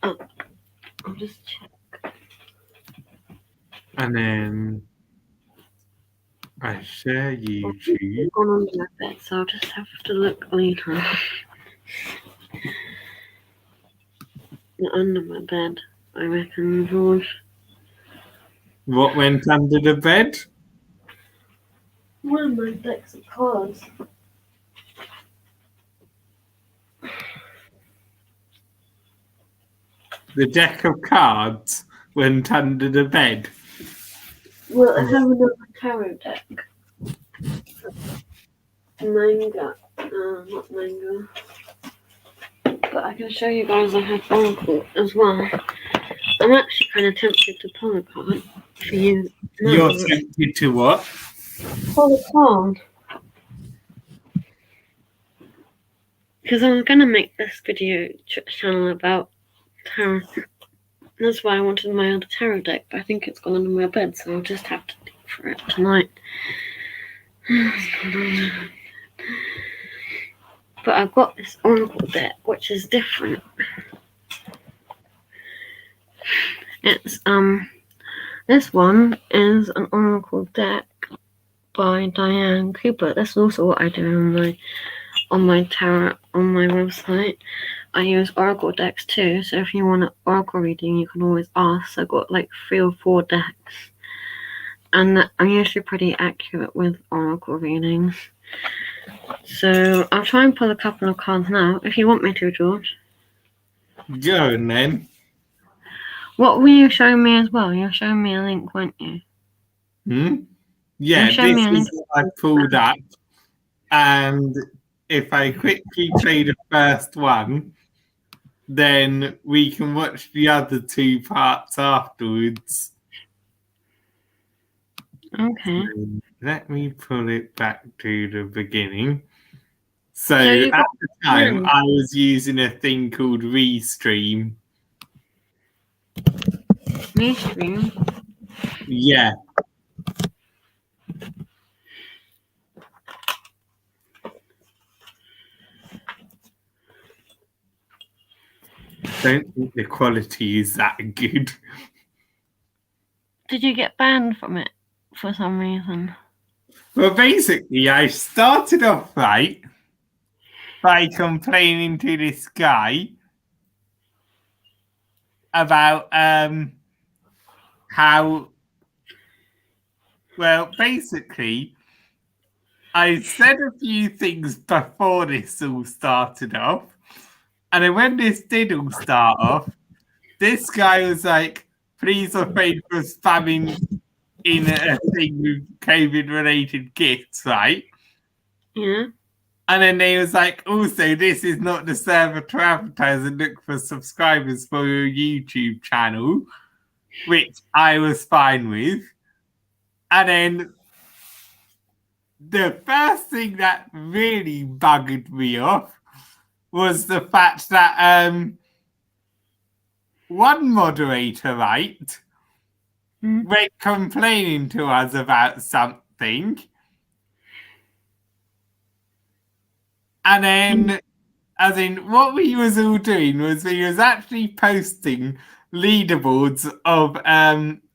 I'll just check. And then I share YouTube. Gone under my bed, so I'll just have to look later. Under my bed, I reckon, George. What went under the bed? One of my decks of cards. The deck of cards went under the bed. Well, I have another tarot deck. Manga. Not manga. But I can show you guys I have Oracle as well. I'm actually kind of tempted to pull a card for you. You're tempted to what? Pull a card. Because I'm going to make this video channel about tarot. That's why I wanted my other tarot deck, but I think it's gone under my bed, so I'll just have to dig for it tonight. But I've got this Oracle deck, which is different. It's this one is an Oracle deck by Diane Cooper. That's also what I do on my tarot on my website. I use Oracle decks too, so if you want an Oracle reading, you can always ask. I've got like 3 or 4 decks, and I'm usually pretty accurate with Oracle readings. So I'll try and pull a couple of cards now, if you want me to, George. Go on then. What will you show me as well? You'll show me a link, won't you? Yeah, this is what I pulled up. And if I quickly play the first one, then we can watch the other 2 parts afterwards. Okay. So let me pull it back to the beginning. So at the time, I was using a thing called Restream. Restream? Yeah. Don't think the quality is that good. Did you get banned from it for some reason? Well, basically, I started off right by complaining to this guy about how, well, basically, I said a few things before this all started off. And then when this did all start off, this guy was like, please refrain from spamming in a thing with COVID-related gifts, right? Yeah. And then they was like, also, this is not the server to advertise and look for subscribers for your YouTube channel, which I was fine with. And then the first thing that really bugged me off was the fact that one moderator, right, went complaining to us about something. And then, as in, what we was all doing was we was actually posting leaderboards of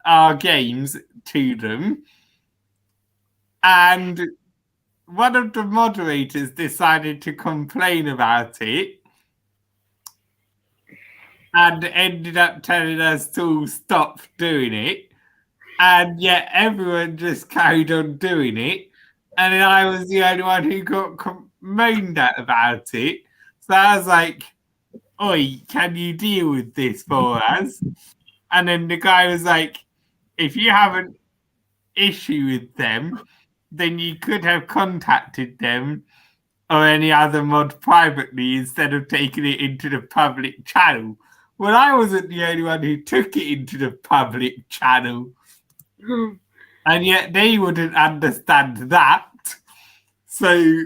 our games to them. And one of the moderators decided to complain about it and ended up telling us to stop doing it. And yet everyone just carried on doing it. And then I was the only one who got moaned at about it. So I was like, oi, can you deal with this for us? And then the guy was like, if you have an issue with them, then you could have contacted them or any other mod privately instead of taking it into the public channel. Well, I wasn't the only one who took it into the public channel. And yet they wouldn't understand that. So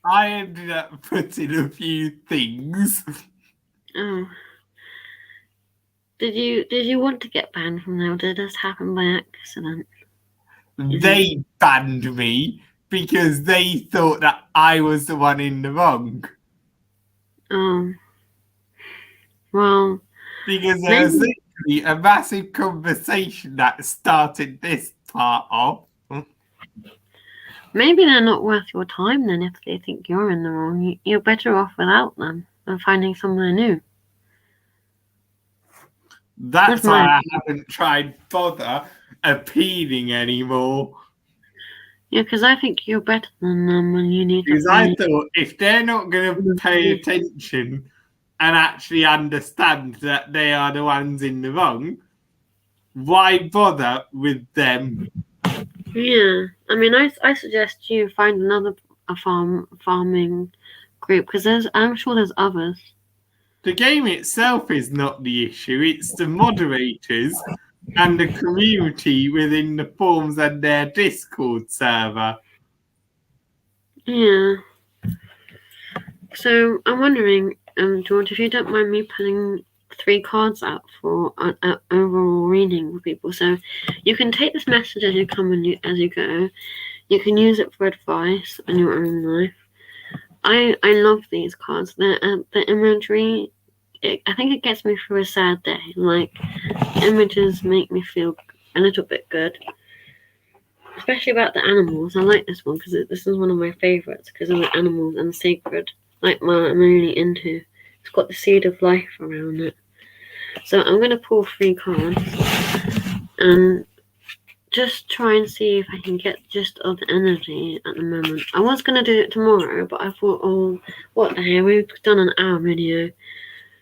I ended up putting a few things. Oh. Did you want to get banned from there, or did this happen by accident? They banned me because they thought that I was the one in the wrong. Well, because there was literally a massive conversation that started this part off. Maybe they're not worth your time then if they think you're in the wrong. You're better off without them and finding someone new. That's why I haven't tried bother appealing anymore. Yeah, because I think you're better than them and you need to. Because I thought if they're not going to pay attention and actually understand that they are the ones in the wrong, why bother with them? Yeah, I mean, I suggest you find another farming group because I'm sure there's others. The game itself is not the issue; it's the moderators and the community within the forums and their Discord server. Yeah. So I'm wondering, George, if you don't mind me putting 3 cards out for an overall reading for people. So you can take this message as you come and as you go. You can use it for advice in your own life. I love these cards. The imagery, I think it gets me through a sad day. Like, images make me feel a little bit good. Especially about the animals. I like this one because this is one of my favourites because of the animals and sacred. Like, I'm really into. It's got the seed of life around it. So I'm going to pull 3 cards and just try and see if I can get just of the energy at the moment. I was going to do it tomorrow, but I thought, oh, what the hell, we've done an hour video.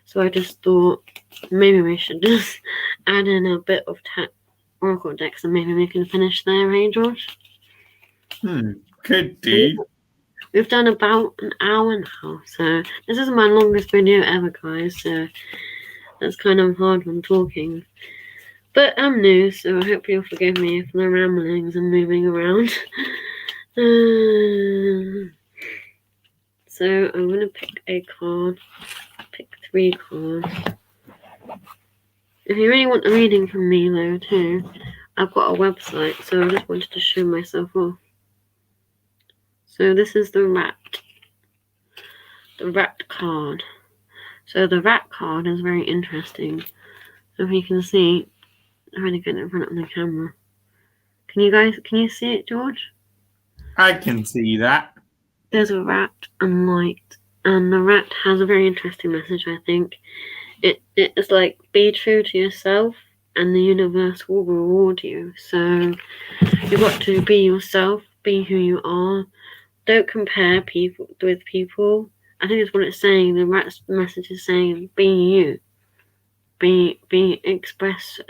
So I just thought maybe we should just add in a bit of Oracle decks and maybe we can finish there, eh, George? Could do. We've done about an hour now, so this is my longest video ever, guys, so that's kind of hard when talking. But I'm new, so I hope you'll forgive me for the ramblings and moving around. So I'm going to pick a card, pick 3 cards. If you really want a reading from me, though, too, I've got a website, so I just wanted to show myself off. So this is the rat card. So the rat card is very interesting. So if you can see, I'm going to get it in front of the camera. Can you see it, George? I can see that. There's a rat and light, and the rat has a very interesting message, I think. It's like, be true to yourself and the universe will reward you. So you've got to be yourself, be who you are. Don't compare people with people. I think that's what it's saying. The rat's message is saying, be you. be expressive.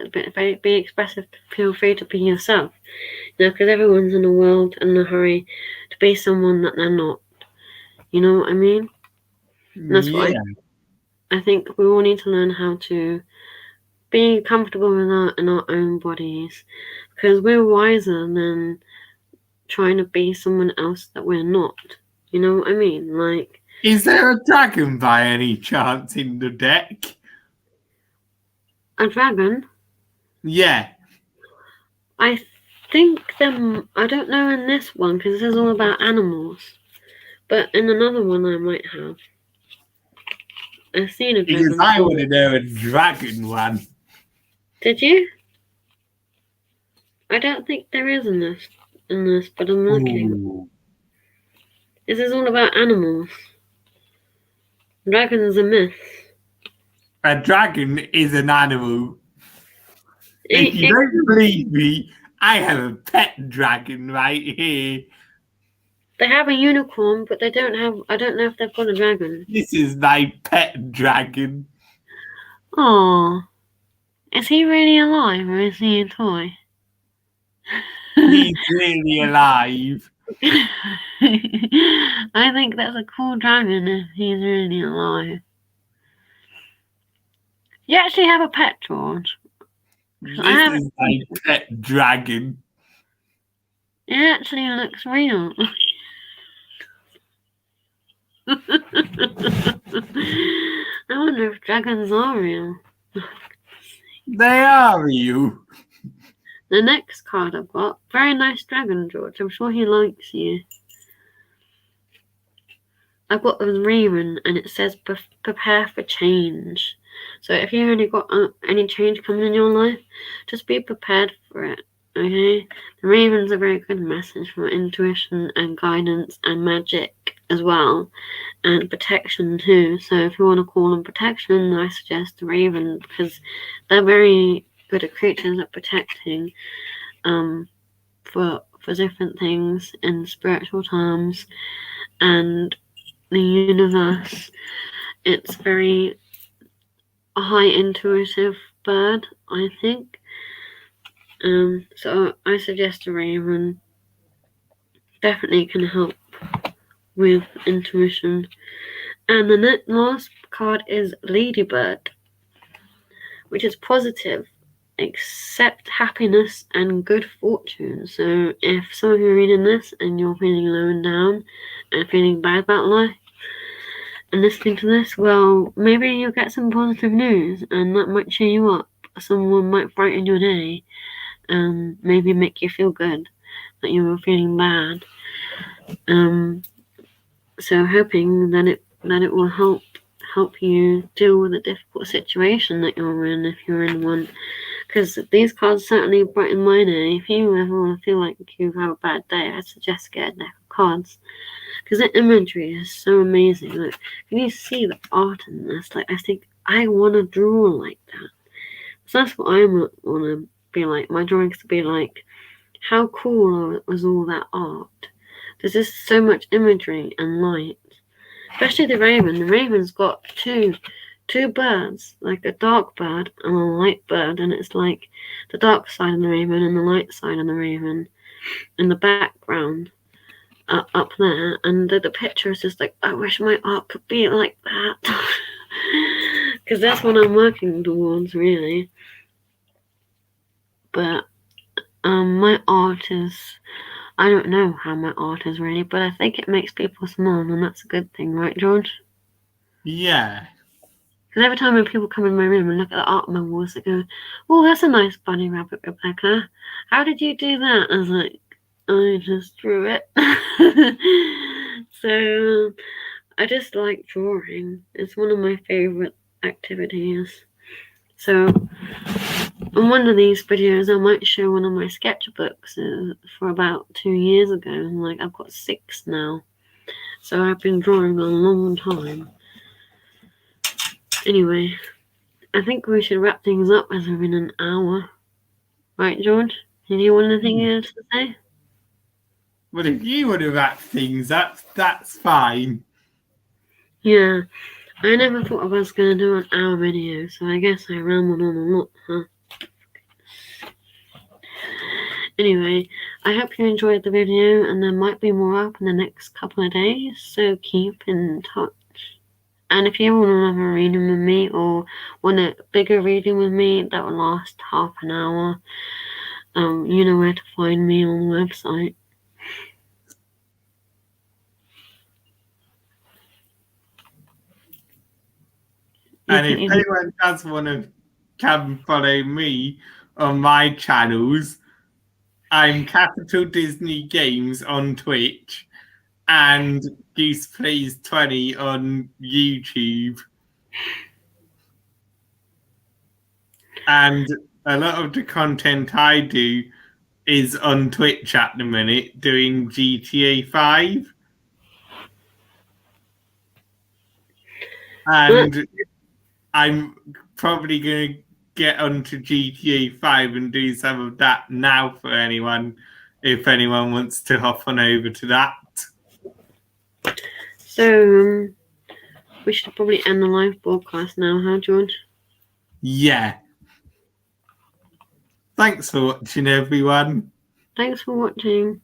Feel free to be yourself. Because everyone's in a world in a hurry to be someone that they're not. You know what I mean? And that's what I think we all need to learn how to be comfortable in our own bodies, because we're wiser than trying to be someone else that we're not. You know what I mean? Like, is there a dragon by any chance in the deck? A dragon? Yeah. I think them. I don't know in this one because this is all about animals. But in another one, I might have. I've seen a dragon. Because I want to know a dragon one. Did you? I don't think there is in this, but I'm looking. Ooh. This is all about animals. Dragons are myths. A dragon is an animal. If you don't believe me, I have a pet dragon right here. They have a unicorn, but they don't have. I don't know if they've got a dragon. This is my pet dragon. Oh, is he really alive or is he a toy? He's really alive. I think that's a cool dragon if he's really alive. You actually have a pet, George. This is my pet dragon. It actually looks real. I wonder if dragons are real. They are real. The next card I've got, very nice dragon, George. I'm sure he likes you. I've got the Raven, and it says prepare for change. So if you've only got any change coming in your life, just be prepared for it. Okay? The Raven's a very good message for intuition and guidance and magic as well, and protection too. So if you want to call them protection, I suggest the Raven, because they're very good at creatures at protecting for different things in spiritual terms and the universe. It's very a high intuitive bird, I think. So I suggest a Raven. Definitely can help with intuition. And the last card is Ladybird, which is positive. Accept happiness and good fortune. So if some of you are reading this and you're feeling low and down and feeling bad about life and listening to this, well, maybe you'll get some positive news and that might cheer you up. Someone might brighten your day and maybe make you feel good that you were feeling bad. So hoping that it will help you deal with a difficult situation that you're in, if you're in one. Because these cards certainly brighten my day. If you ever feel like you have a bad day, I suggest get a deck of cards. Because the imagery is so amazing. Like, can you see the art in this? Like, I think I want to draw like that. So that's what I want to be like. My drawings to be like, how cool was all that art? There's just so much imagery and light. Especially the Raven. The Raven's got two birds, like a dark bird and a light bird, and it's like the dark side of the Raven and the light side of the Raven in the background up there. And the picture is just like, I wish my art could be like that. Because that's what I'm working towards, really. But my art is, I don't know how my art is really, but I think it makes people smile, and that's a good thing, right, George? Yeah. Because every time when people come in my room and look at the art on my walls, they go, oh, that's a nice bunny rabbit, Rebecca. How did you do that? I was like, I just drew it. So I just like drawing. It's one of my favorite activities. So in one of these videos, I might show one of my sketchbooks for about 2 years ago. Like, I've got 6 now. So I've been drawing a long time. Anyway, I think we should wrap things up as we're in an hour. Right, George? Did you want anything else to say? Well, if you want to wrap things up, that's fine. Yeah. I never thought I was going to do an hour video, so I guess I rambled on a lot, huh? Anyway, I hope you enjoyed the video, and there might be more up in the next couple of days, so keep in touch. And if you want another reading with me, or want a bigger reading with me that will last half an hour, you know where to find me on the website. And if anyone does want to come follow me on my channels, I'm Capital Disney Games on Twitch and Goose Plays 20 on YouTube. And a lot of the content I do is on Twitch at the minute, doing GTA 5. And I'm probably going to get onto GTA 5 and do some of that now for anyone, if anyone wants to hop on over to that. So, we should probably end the live broadcast now, huh, George? Yeah. Thanks for watching, everyone. Thanks for watching.